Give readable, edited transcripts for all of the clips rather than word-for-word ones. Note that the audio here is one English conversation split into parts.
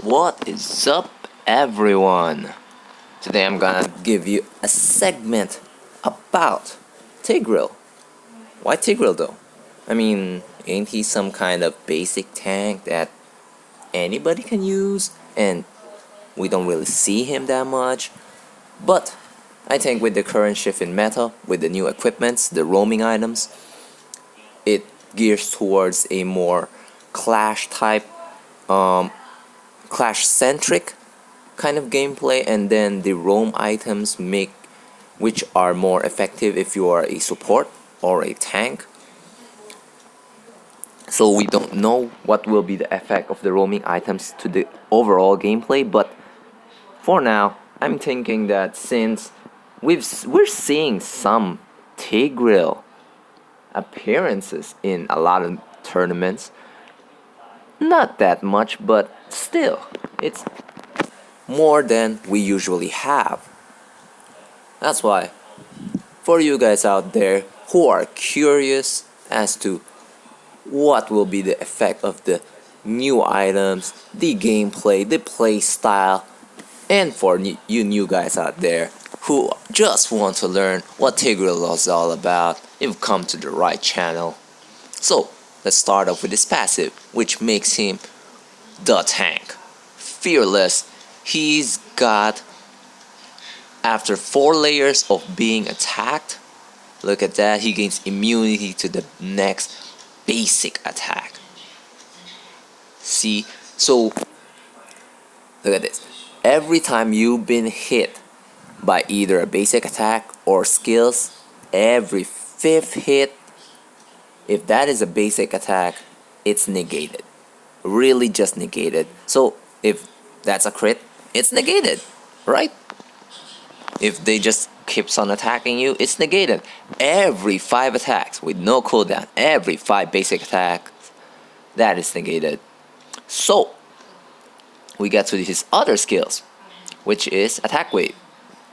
What is up, everyone? Today I'm gonna give you a segment about Tigreal. Why Tigreal though? I mean, ain't he some kind of basic tank that anybody can use and we don't really see him that much? But I think with the current shift in meta, with the new equipments, the roaming items, it gears towards a more clash type, clash centric kind of gameplay, and then the roam items make which are more effective if you are a support or a tank. So we don't know what will be the effect of the roaming items to the overall gameplay, but for now I'm thinking that since we're seeing some Tigreal appearances in a lot of tournaments, not that much, but still it's more than we usually have. That's why, for you guys out there who are curious as to what will be the effect of the new items, the gameplay, the play style, and for you new guys out there who just want to learn what Tigreal is all about, you've come to the right channel. So, let's start off with his passive, which makes him the tank. Fearless. He's got, after 4 layers of being attacked, look at that, he gains immunity to the next basic attack. See, so look at this. Every time you've been hit by either a basic attack or skills, every 5th hit, if that is a basic attack, it's negated. Really just negated. So if that's a crit, it's negated, right? If they just keeps on attacking you, it's negated. Every 5 attacks with no cooldown, every 5 basic attacks, that is negated. So we get to his other skills, which is attack wave.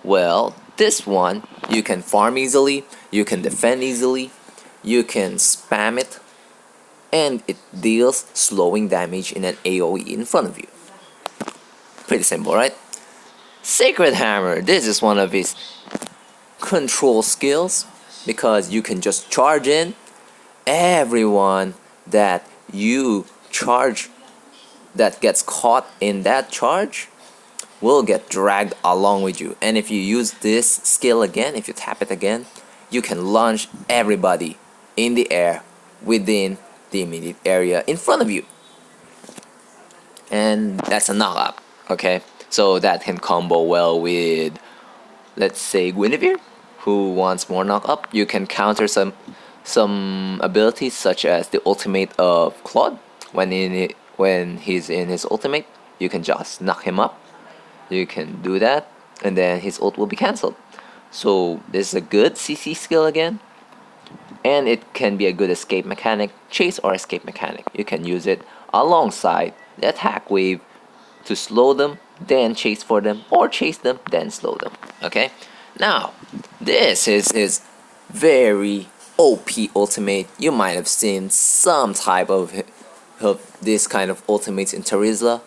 Well, this one you can farm easily, you can defend easily, you can spam it, and it deals slowing damage in an AoE in front of you. Pretty simple, right? Sacred Hammer, this is one of his control skills, because you can just charge in. Everyone that you charge that gets caught in that charge will get dragged along with you. And if you use this skill again, if you tap it again, you can launch everybody in the air within the immediate area in front of you. And that's a knock-up, okay? So that can combo well with, let's say, Guinevere, who wants more knock-up. You can counter some abilities such as the ultimate of Claude. When he's in his ultimate, you can just knock him up. You can do that, and then his ult will be cancelled. So this is a good CC skill again, and it can be a good escape mechanic, chase or escape mechanic. You can use it alongside the attack wave to slow them, then chase for them, or chase them, then slow them. Okay? Now, this is his very OP ultimate. You might have seen some type of this kind of ultimates in Tigreal,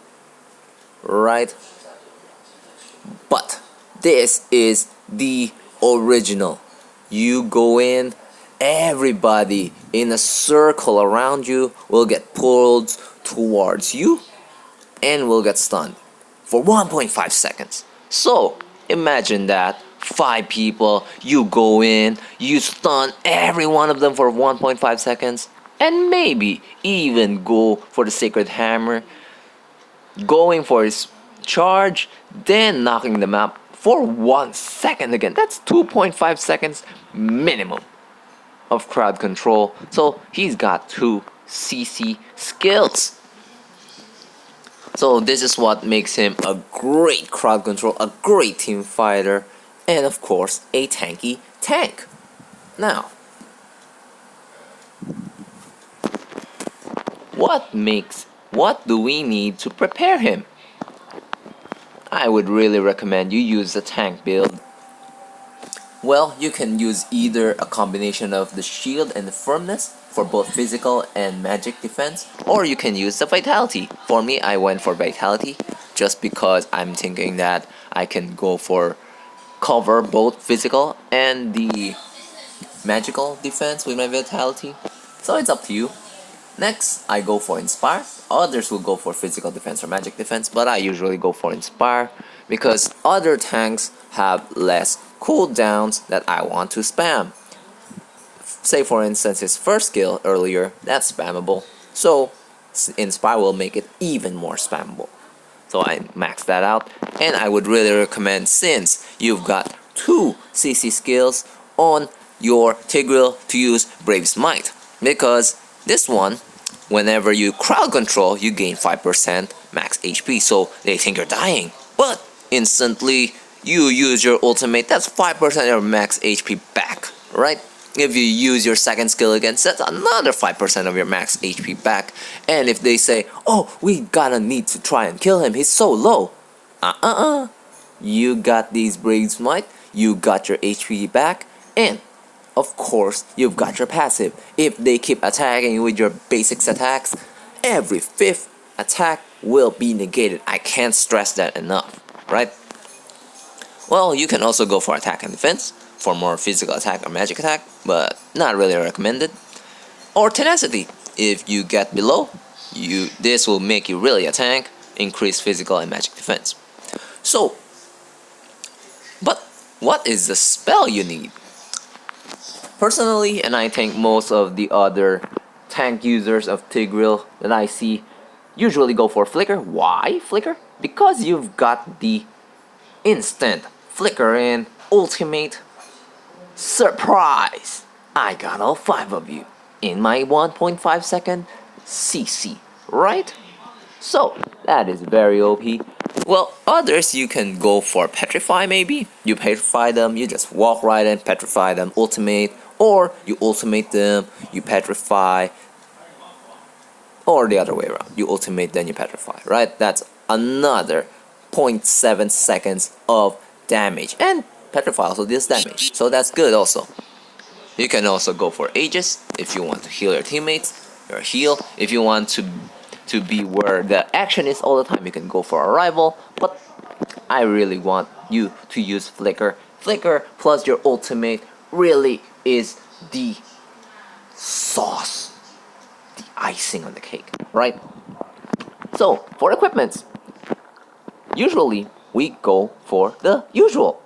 right? But this is the original. You go in, everybody in a circle around you will get pulled towards you and will get stunned for 1.5 seconds. So imagine that, 5 people, you go in, you stun every one of them for 1.5 seconds, and maybe even go for the Sacred Hammer, going for his charge, then knocking them out for 1 second again. That's 2.5 seconds minimum of crowd control. So he's got 2 CC skills. So this is what makes him a great crowd control, a great team fighter, and of course a tanky tank. Now, what do we need to prepare him? I would really recommend you use the tank build. Well, you can use either a combination of the shield and the firmness for both physical and magic defense, or you can use the vitality. For me, I went for vitality just because I'm thinking that I can go for cover both physical and the magical defense with my vitality. So it's up to you. Next, I go for Inspire. Others will go for physical defense or magic defense, but I usually go for Inspire because other tanks have less cooldowns that I want to spam. Say for instance his first skill earlier, that's spammable. So Inspire will make it even more spammable. So I max that out, and I would really recommend, since you've got two CC skills on your Tigreal, to use Brave's Might, because this one, whenever you crowd control, you gain 5% max HP, so they think you're dying, but instantly you use your ultimate, that's 5% of your max HP back, right? If you use your second skill against, that's another 5% of your max HP back. And if they say, oh, we gotta need to try and kill him, he's so low. You got these Brave's Might, you got your HP back, and of course, you've got your passive. If they keep attacking you with your basics attacks, every fifth attack will be negated. I can't stress that enough, right? Well, you can also go for attack and defense for more physical attack or magic attack, but not really recommended. Or tenacity. If you get below, this will make you really a tank, increase physical and magic defense. So, but what is the spell you need? Personally, and I think most of the other tank users of Tigreal that I see usually go for Flicker. Why Flicker? Because you've got the instant Flicker and ultimate surprise. I got all 5 of you in my 1.5 second CC, right? So that is very OP. Well, others you can go for Petrify maybe. You petrify them, you just walk right in, petrify them, ultimate, or you ultimate them, you petrify, or the other way around. You ultimate, then you petrify, right? That's another 0.7 seconds of damage, and petrify also deals damage, so that's good also. You can also go for Aegis if you want to heal your teammates, your heal. If you want to be where the action is all the time, you can go for Arrival, but I really want you to use Flicker. Flicker plus your ultimate really is the sauce, the icing on the cake, right? So, for equipments, usually we go for the usual.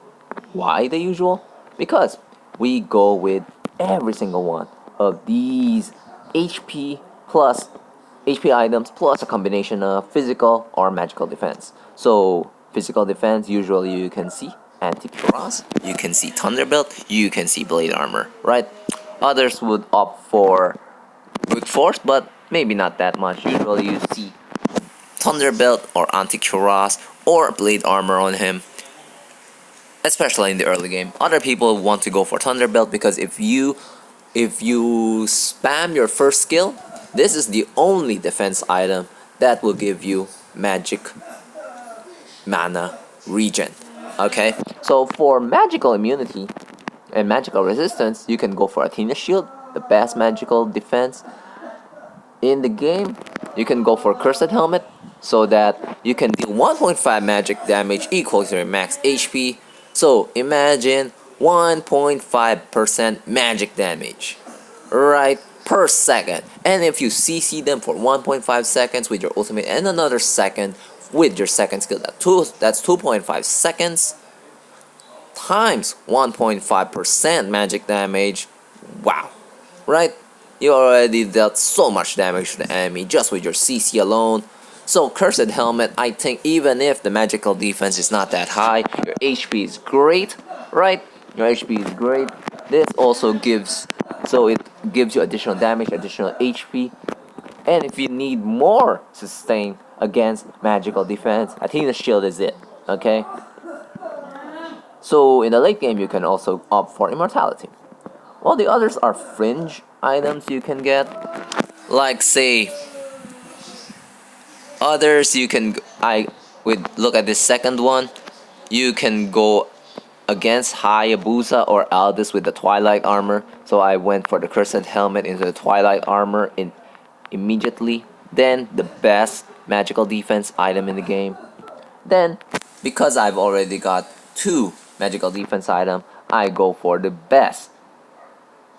Why the usual? Because we go with every single one of these HP plus HP items plus a combination of physical or magical defense. So physical defense, usually you can see Anti-Cross, you can see Thunderbelt, you can see Blade Armor, right? Others would opt for Brute Force, but maybe not that much. Usually you see Thunderbelt or Anti-Cuirass or Blade Armor on him, especially in the early game. Other people want to go for Thunderbelt because if you spam your first skill, this is the only defense item that will give you magic mana regen. Okay, so for magical immunity and magical resistance, you can go for Athena Shield, the best magical defense in the game. You can go for Cursed Helmet, so that you can deal 1.5 magic damage equal to your max HP. So imagine 1.5% magic damage, right, per second. And if you CC them for 1.5 seconds with your ultimate and another second with your second skill, that's 2.5 seconds times 1.5% magic damage. Wow, right? You already dealt so much damage to the enemy just with your CC alone. So Cursed Helmet, I think even if the magical defense is not that high, your HP is great, right? Your HP is great. This also gives you additional damage, additional HP. And if you need more sustain against magical defense, Athena's Shield is it, okay? So in the late game, you can also opt for Immortality. Well, the others are fringe items you can get. Like say, others you can, look at this second one, you can go against Hayabusa or Aldous with the Twilight armor, so I went for the Crescent Helmet into the Twilight armor immediately. Then the best magical defense item in the game. Then, because I've already got two magical defense item, I go for the best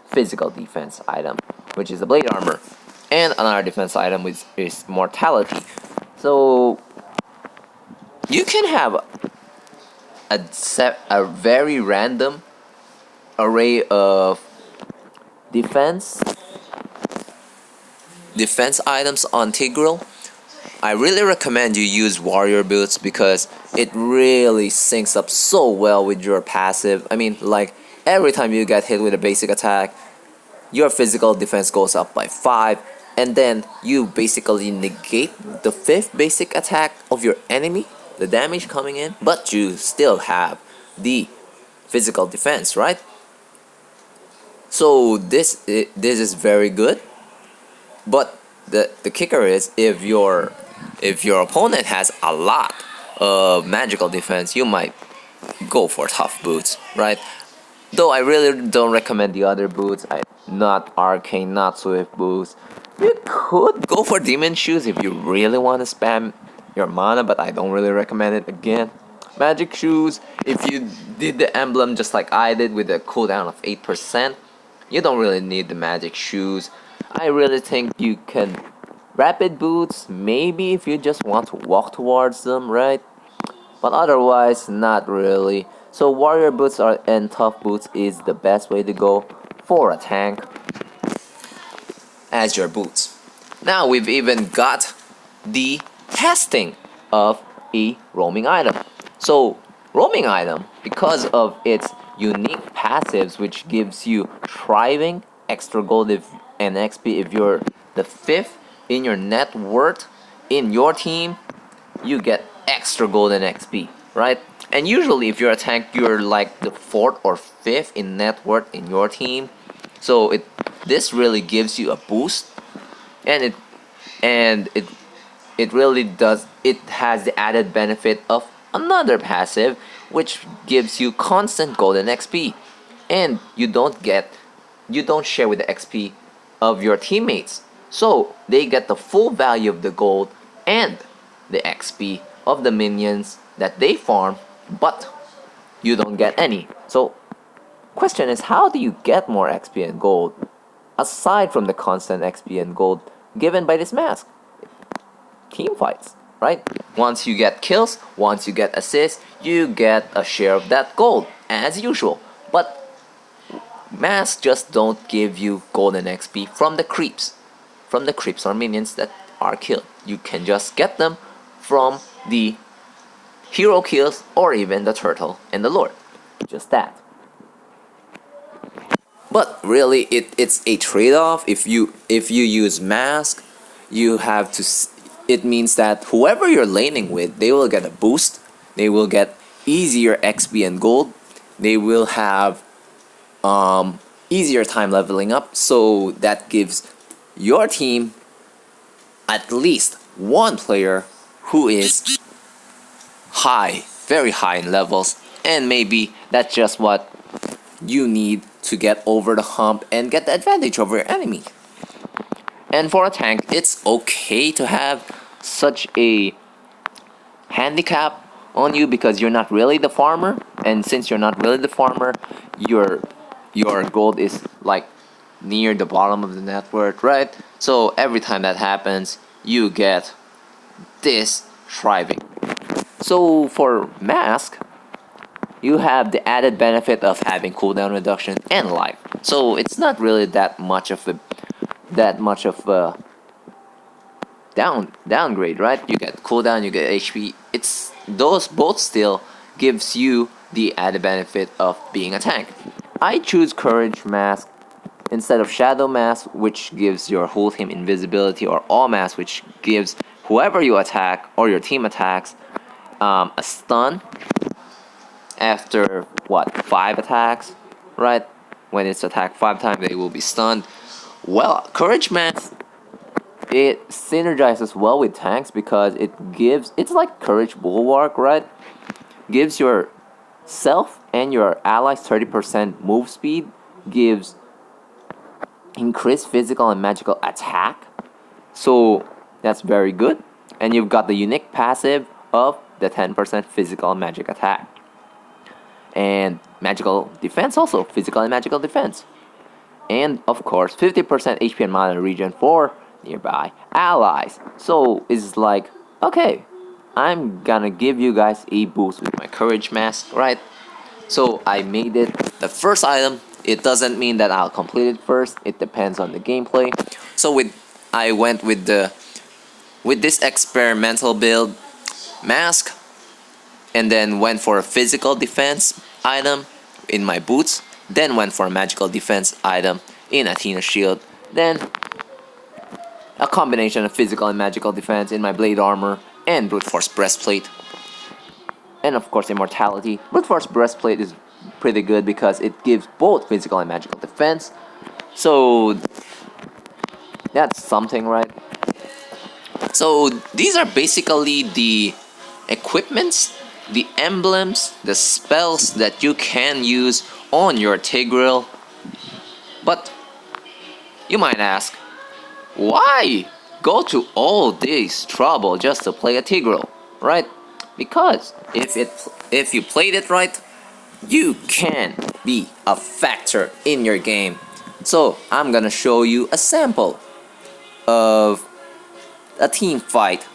physical defense item, which is the Blade armor, and another defense item which is Mortality. So you can have a very random array of defense items on Tigreal. I really recommend you use warrior boots because it really syncs up so well with your passive. I mean, like every time you get hit with a basic attack, your physical defense goes up by 5, and then you basically negate the 5th basic attack of your enemy, the damage coming in, but you still have the physical defense, right? So this is very good, but the kicker is if your opponent has a lot of magical defense, you might go for tough boots, right? Though I really don't recommend the other boots. Not arcane, not swift boots. You could go for demon shoes if you really want to spam your mana, but I don't really recommend it. Again, magic shoes, if you did the emblem just like I did with a cooldown of 8%, you don't really need the magic shoes. I really think you can rapid boots, maybe if you just want to walk towards them, right? But otherwise, not really. So warrior boots and tough boots is the best way to go for a tank as your boots. Now we've even got the testing of a roaming item. So roaming item, because of its unique passives, which gives you thriving, extra gold and XP if you're the 5th in your net worth in your team, you get extra gold and XP, right? And usually if you're a tank, you're like the 4th or 5th in net worth in your team. So this really gives you a boost, and it really does. It has the added benefit of another passive, which gives you constant gold and XP, and you don't share with the XP of your teammates. So they get the full value of the gold and the XP of the minions that they farm, but you don't get any. So question is, how do you get more XP and gold aside from the constant XP and gold given by this mask? Team fights, right? Once you get kills, once you get assists, you get a share of that gold as usual. But masks just don't give you gold and XP from the creeps or minions that are killed. You can just get them from the hero kills or even the turtle and the lord. Just that. But really, it's a trade-off. If you use mask, you have to. It means that whoever you're laning with, they will get a boost. They will get easier XP and gold. They will have easier time leveling up. So that gives your team at least one player who is high, very high in levels, and maybe that's just what you need to get over the hump and get the advantage over your enemy. And for a tank, it's okay to have such a handicap on you because you're not really the farmer, and since you're not really the farmer, your gold is like near the bottom of the net worth, right? So every time that happens, you get this thriving. So for mask, you have the added benefit of having cooldown reduction and life. So it's not really that much of a downgrade, right? You get cooldown, you get HP. It's those both still gives you the added benefit of being a tank. I choose Courage Mask instead of Shadow Mask, which gives your whole team invisibility, or All Mask, which gives whoever you attack or your team attacks a stun after 5 attacks, right? When it's attacked 5 times, they will be stunned. Well, Courage Mask, it synergizes well with tanks because it's like Courage Bulwark, right? Gives your self and your allies 30% move speed gives increased physical and magical attack. So that's very good. And you've got the unique passive of the 10% physical and magic attack. And magical defense also, physical and magical defense. And of course, 50% HP and mana regen for nearby allies. So it's like, okay, I'm gonna give you guys a boost with my courage mask, right? So I made it the first item. It doesn't mean that I'll complete it first. It depends on the gameplay. So I went with this experimental build mask, and then went for a physical defense item in my boots. Then went for a magical defense item in Athena's shield. Then a combination of physical and magical defense in my blade armor and brute force breastplate. And of course immortality. Brute force breastplate is pretty good because it gives both physical and magical defense. So that's something, right? So these are basically the equipments, the emblems, the spells that you can use on your Tigreal. But you might ask, why go to all this trouble just to play a Tigreal, right? Because if you played it right, you can be a factor in your game. So I'm gonna show you a sample of a team fight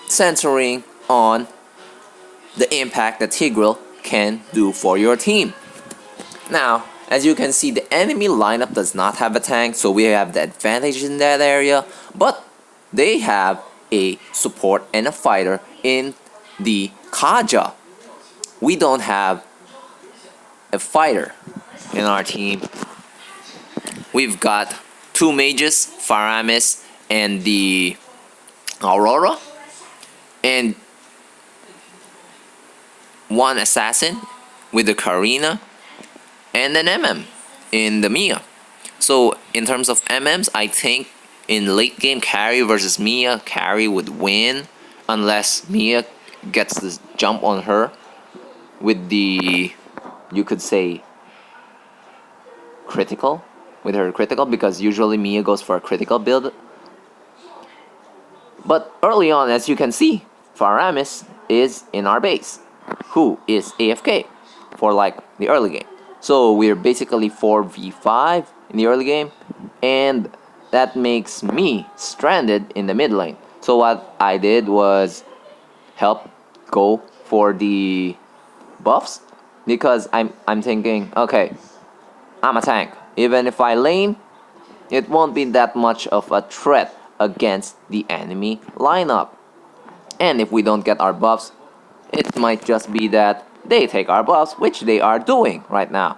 centering on the impact that Tigreal can do for your team. Now, as you can see, the enemy lineup does not have a tank, so we have the advantage in that area, but they have a support and a fighter in the Kaja. We don't have a fighter in our team. We've got two mages, Faramis and the Aurora, and one assassin with the Karina, and an MM in the Mia. So in terms of MMs, I think in late game carry versus Mia, carry would win unless Mia gets this jump on her with the, you could say, critical, with her critical, because usually Mia goes for a critical build. But early on, as you can see, Faramis is in our base, who is AFK for like the early game. So we're basically 4v5 in the early game, and that makes me stranded in the mid lane. So what I did was help go for the buffs, because I'm thinking, okay, I'm a tank. Even if I lane, it won't be that much of a threat against the enemy lineup. And if we don't get our buffs, it might just be that they take our buffs, which they are doing right now.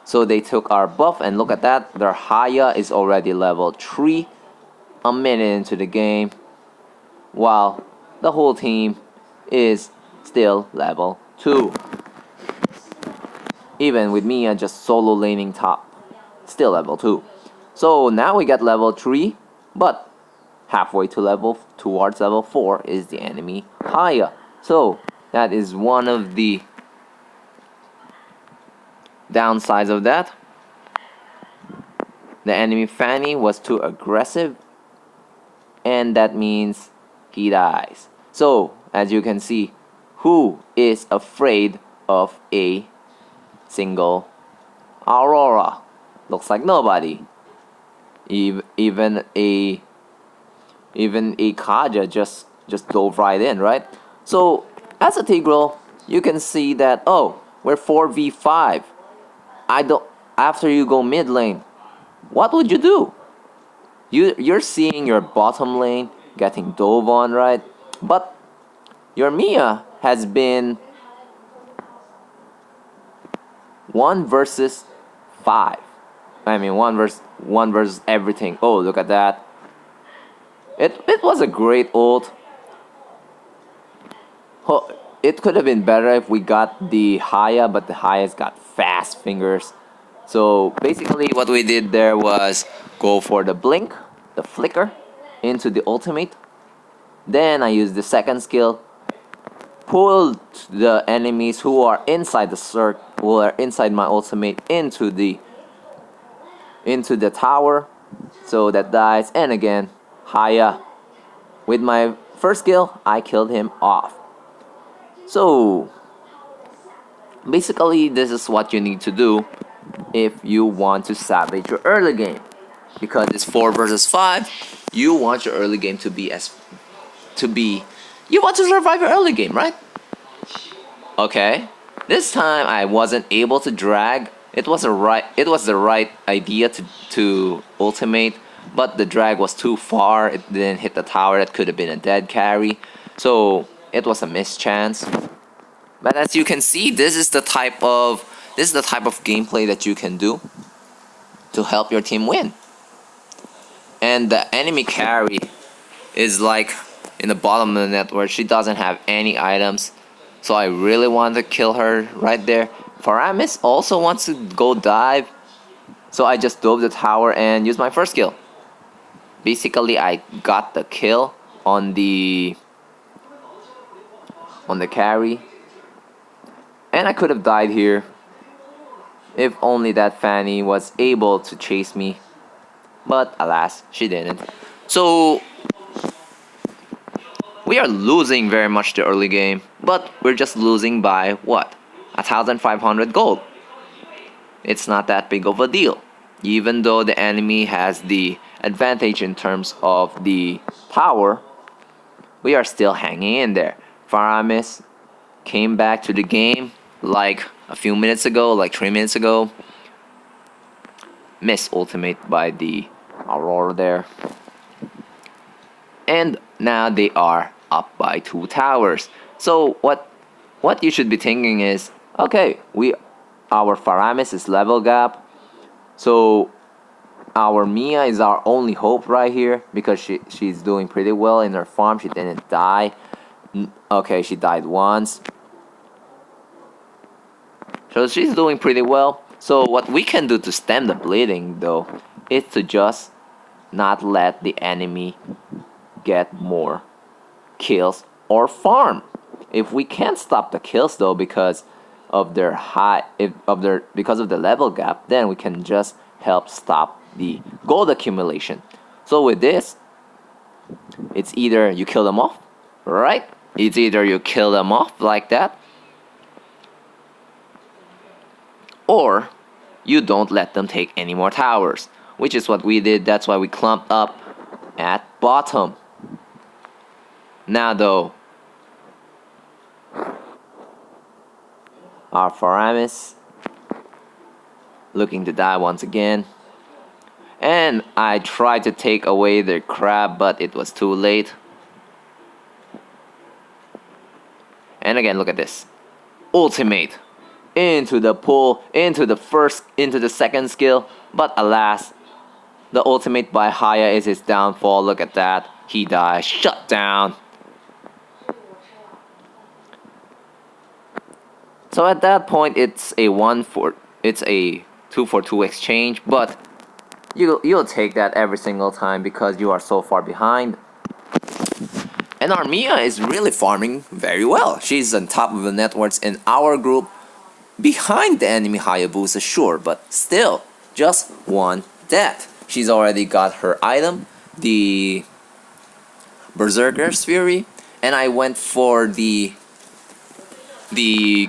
So they took our buff, and look at that, their Haya is already level 3 a minute into the game, while the whole team is still level 2. Even with Mia just solo laning top, still level 2. So now we get level 3, but halfway to towards level 4 is the enemy Haya. So that is one of the downsides of that. The enemy Fanny was too aggressive, and that means he dies. So as you can see, who is afraid of a single Aurora? Looks like nobody. Even a Kaja just dove right in, right? So as a Tigreal, you can see that, oh, we're 4v5. After you go mid lane, what would you do? You're seeing your bottom lane getting dove on, right? But your Mia has been 1 versus 5. I mean, one versus everything. Oh, look at that. It was a great ult. It could have been better if we got the Haya, but the Haya's got fast fingers. So basically what we did there was go for the blink, the flicker, into the ultimate. Then I used the second skill pulled the enemies who are inside the circle, who are inside my ultimate, into the tower. So that dies, and again, Haya. With my first kill, I killed him off. So basically, this is what you need to do if you want to salvage your early game. Because it's 4 versus 5, you want your early game to be you want to survive your early game, right? Okay. This time I wasn't able to drag. It was the right idea to ultimate, but the drag was too far. It didn't hit the tower. That could have been a dead carry. So it was a missed chance. But as you can see, this is the type of gameplay that you can do to help your team win. And the enemy carry is like in the bottom of the net where she doesn't have any items. So I really want to kill her right there. Faramis also wants to go dive. So I just dove the tower and used my first kill. Basically, I got the kill on the carry. And I could have died here if only that Fanny was able to chase me. But alas, she didn't. So we are losing very much the early game, but we're just losing by what? 1,500 gold. It's not that big of a deal. Even though the enemy has the advantage in terms of the power, we are still hanging in there. Faramis came back to the game like a few minutes ago, like 3 minutes ago. Missed ultimate by the Aurora there. And now they are up by 2 towers. So what you should be thinking is, okay, our Faramis is level gap. So our Mia is our only hope right here because she's doing pretty well in her farm. She didn't die. Okay, she died once. So she's doing pretty well. So what we can do to stem the bleeding though is to just not let the enemy get more kills or farm. If we can't stop the kills though because of their because of the level gap, then we can just help stop the gold accumulation. So with this, it's either you kill them off, right? It's either you kill them off like that, or you don't let them take any more towers, which is what we did. That's why we clumped up at bottom. Now though, our Faramis looking to die once again. And I tried to take away their crab, but it was too late. And again, look at this. Ultimate. Into the pull, into the second skill. But alas, the ultimate by Haya is his downfall. Look at that. He dies. Shut down. So at that point, it's a 2 for 2 exchange, but you'll take that every single time because you are so far behind. And our Mia is really farming very well. She's on top of the networks in our group, behind the enemy Hayabusa, sure, but still, just one death. She's already got her item, the Berserker's Fury, and I went for the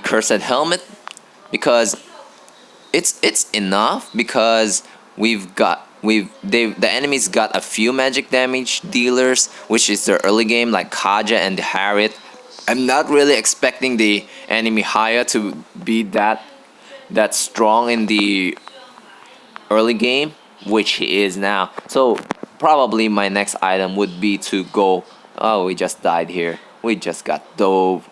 Cursed Helmet because it's enough because the enemies got a few magic damage dealers, which is their early game, like Kaja and the Harriet. I'm not really expecting the enemy Haya to be that strong in the early game, which he is now. So probably my next item would be to go. Oh, we just died here. We just got dove.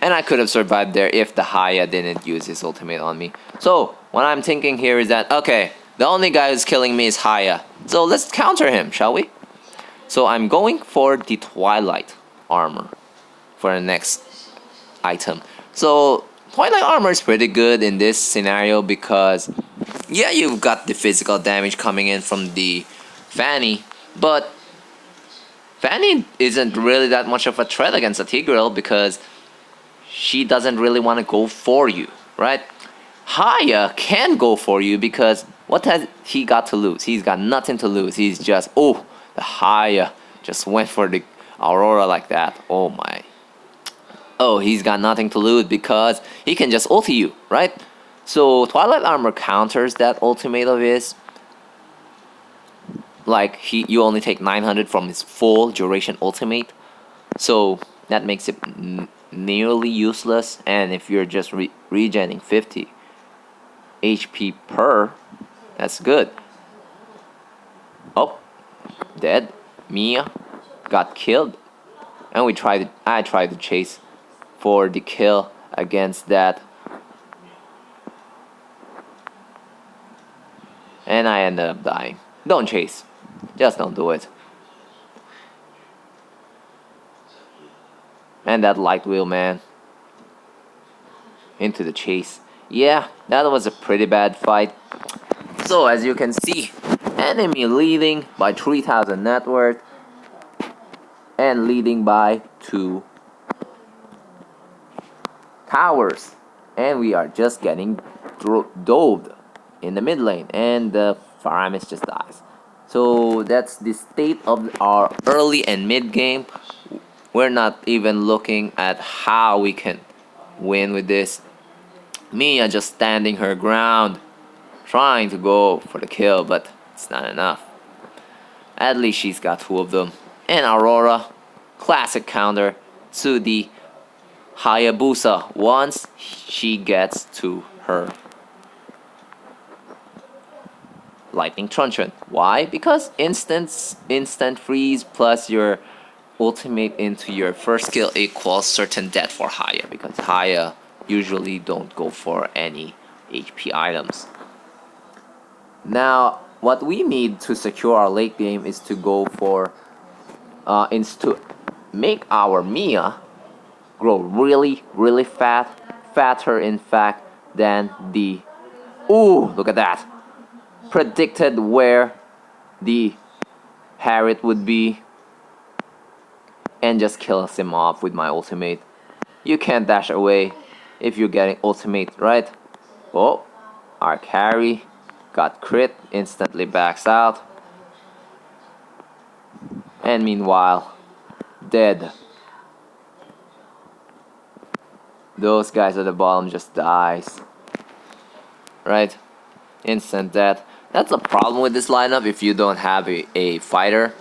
And I could have survived there if the Haya didn't use his ultimate on me. So, what I'm thinking here is that, okay, the only guy who's killing me is Haya. So let's counter him, shall we? So I'm going for the Twilight Armor for the next item. So, Twilight Armor is pretty good in this scenario because, yeah, you've got the physical damage coming in from the Fanny, but Fanny isn't really that much of a threat against a Tigreal because she doesn't really want to go for you, right? Haya can go for you because what has he got to lose? He's got nothing to lose. He's just, oh, the Haya just went for the Aurora like that. Oh my. Oh, he's got nothing to lose because he can just ulti you, right? So Twilight Armor counters that ultimate of his. Like you only take 900 from his full duration ultimate. So that makes it nearly useless. And if you're just regening 50 HP per, that's good. Oh, dead. Mia got killed. And I tried to chase for the kill against that. And I ended up dying. Don't chase. Just don't do it. And that light wheel, man. Into the chase. Yeah, that was a pretty bad fight. So as you can see, enemy leading by 3,000 net worth. And leading by 2 towers. And we are just getting doved in the mid lane. And the Faramis just dies. So that's the state of our early and mid game. We're not even looking at how we can win with this. Mia just standing her ground, trying to go for the kill, but it's not enough. At least she's got 2 of them. And Aurora, classic counter to the Hayabusa once she gets to her Lightning Truncheon. Why? Because instant freeze plus your ultimate into your first skill equals certain death for Haya, because Haya usually don't go for any HP items. Now, what we need to secure our late game is to go for is to make our Mia grow really fatter in fact than the look at that, predicted where the Harriet would be, and just kills him off with my ultimate. You can't dash away if you're getting ultimate, right? Oh, our carry got crit, instantly backs out. And meanwhile, dead. Those guys at the bottom just dies. Right? Instant death. That's the problem with this lineup if you don't have a fighter.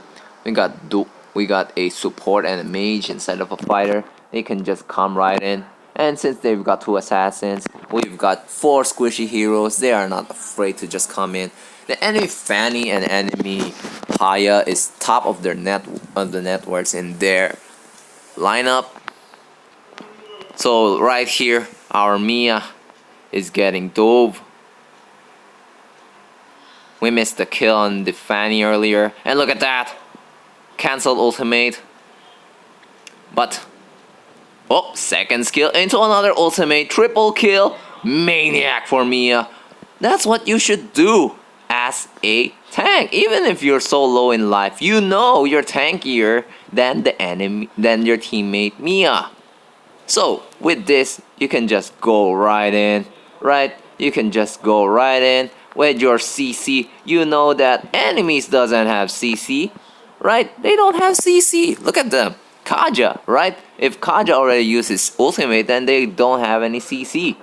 We got a support and a mage instead of a fighter. They can just come right in. And since they've got 2 assassins, we've got 4 squishy heroes. They are not afraid to just come in. The enemy Fanny and enemy Haya is top of the networks in their lineup. So right here, our Mia is getting dove. We missed the kill on the Fanny earlier. And look at that! Cancelled ultimate. But, oh, second skill into another ultimate. Triple kill. Maniac for Mia. That's what you should do as a tank. Even if you're so low in life, you know you're tankier than the enemy, than your teammate Mia. So, with this, you can just go right in, right? You can just go right in with your CC. You know that enemies doesn't have CC, right? They don't have CC. Look at them. Kaja, right? If Kaja already uses ultimate, then they don't have any CC.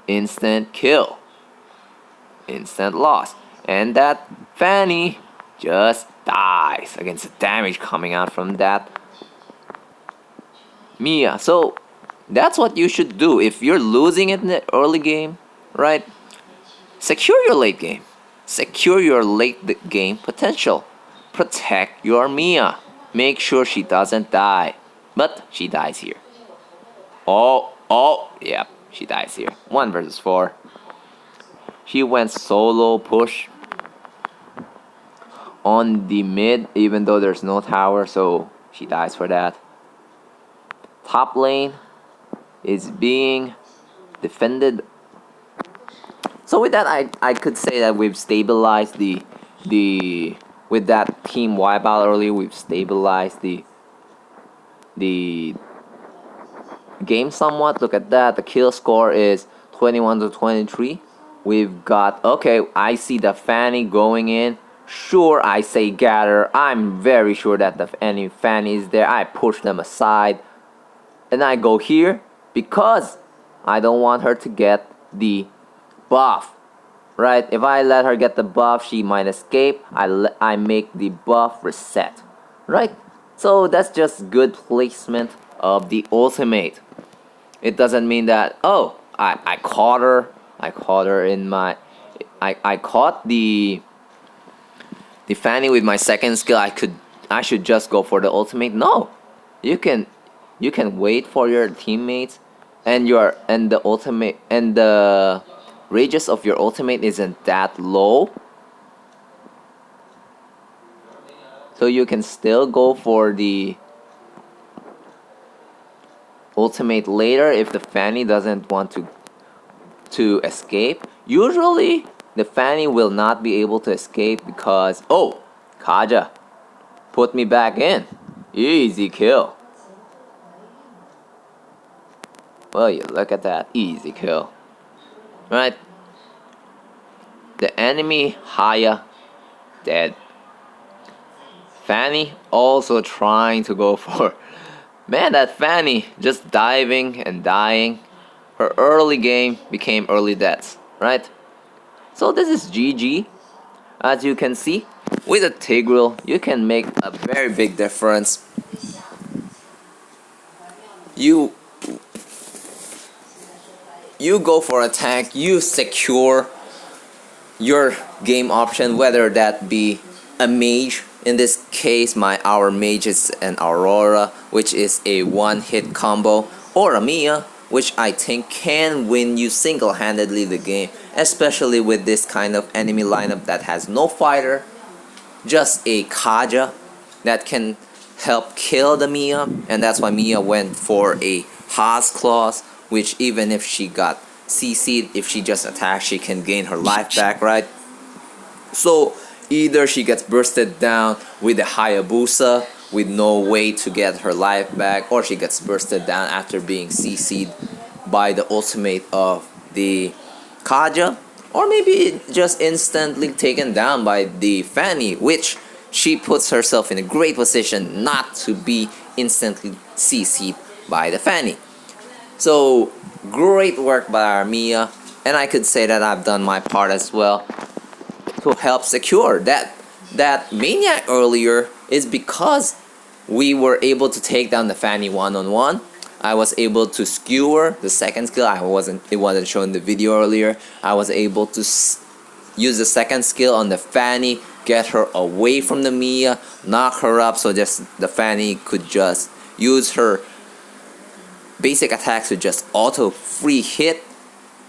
Instant kill. Instant loss. And that Fanny just dies against the damage coming out from that Mia. So that's what you should do if you're losing it in the early game, right? Secure your late game. Secure your late game potential. Protect your Mia. Make sure she doesn't die. But she dies here. Yep, she dies here. 1 versus 4. She went solo push on the mid, even though there's no tower, so she dies for that. Top lane is being defended. So with that, I could say that we've stabilized the with that team wipeout earlier, we've stabilized the game somewhat. Look at that. The kill score is 21 to 23. We've got, okay, I see the Fanny going in. Sure, I say gather. I'm very sure that the enemy Fanny is there. I push them aside. And I go here because I don't want her to get the buff. Right? If I let her get the buff, she might escape. I make the buff reset. Right? So that's just good placement of the ultimate. It doesn't mean that, oh, I caught her. I caught her in my... I caught the Fanny with my second skill. I should just go for the ultimate. No. You can wait for your teammates and the ultimate and the radius of your ultimate isn't that low. So you can still go for the ultimate later if the Fanny doesn't want to escape. Usually the Fanny will not be able to escape because, oh, Kaja, put me back in. Easy kill. Well, you look at that. Easy kill. Right? The enemy Haya dead. Fanny also trying to go for... Man, that Fanny just diving and dying. Her early game became early deaths. Right? So this is GG. As you can see, with a Tigreal, you can make a very big difference. You go for a tank, you secure your game option, whether that be a mage. In this case, our mage is an Aurora, which is a one-hit combo, or a Mia, which I think can win you single-handedly the game, especially with this kind of enemy lineup that has no fighter, just a Kaja that can help kill the Mia, and that's why Mia went for a Haas Claws, which even if she got CC'd, if she just attacks, she can gain her life back, right? So either she gets bursted down with the Hayabusa with no way to get her life back, or she gets bursted down after being CC'd by the ultimate of the Kaja, or maybe just instantly taken down by the Fanny, which she puts herself in a great position not to be instantly CC'd by the Fanny. So great work by our Mia, and I could say that I've done my part as well to help secure that Maniac earlier is because we were able to take down the Fanny one-on-one. I was able to skewer the second skill. It wasn't shown in the video earlier. I was able to use the second skill on the Fanny, get her away from the Mia, knock her up, so just the Fanny could just use her basic attacks to just auto free hit,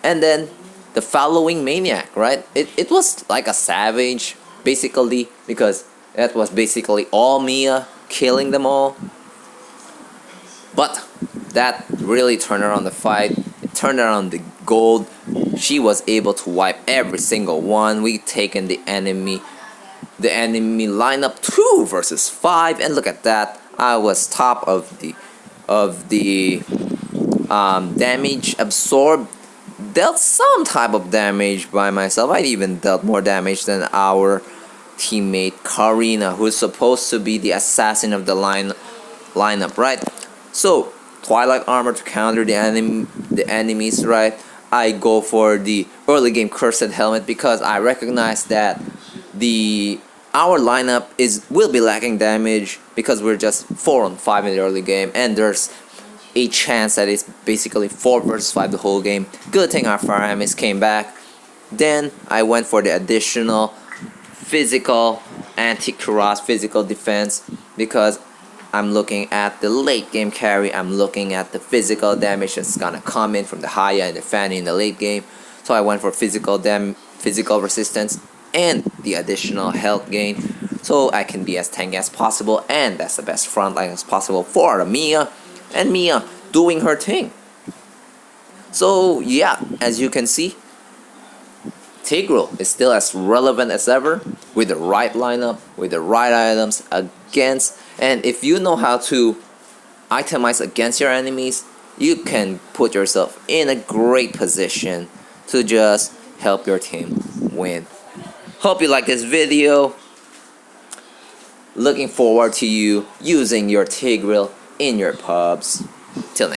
and then the following Maniac, right? It was like a savage, basically, because that was basically all Mia, killing them all. But that really turned around the fight. It turned around the gold. She was able to wipe every single one. We taken the enemy lineup 2 versus 5, and look at that. I was top of the damage absorbed. Dealt some type of damage by myself. I even dealt more damage than our teammate Karina, who's supposed to be the assassin of the lineup, right? So Twilight Armor to counter the enemies, right? I go for the early game Cursed Helmet because I recognize that our lineup will be lacking damage because we're just 4 on 5 in the early game, and there's a chance that it's basically 4 versus 5 the whole game. Good thing our Fire Enemies came back. Then I went for the additional physical anti-cross physical defense because I'm looking at the late game carry. I'm looking at the physical damage that's gonna come in from the Haya and the Fanny in the late game. So I went for physical resistance and the additional health gain, so I can be as tanky as possible, and that's the best front line as possible for the Mia, and Mia doing her thing. So yeah, as you can see, Tigreal is still as relevant as ever. with the right lineup, with the right items against, and if you know how to itemize against your enemies, you can put yourself in a great position to just help your team win. Hope you like this video. Looking forward to you using your Tigreal in your pubs.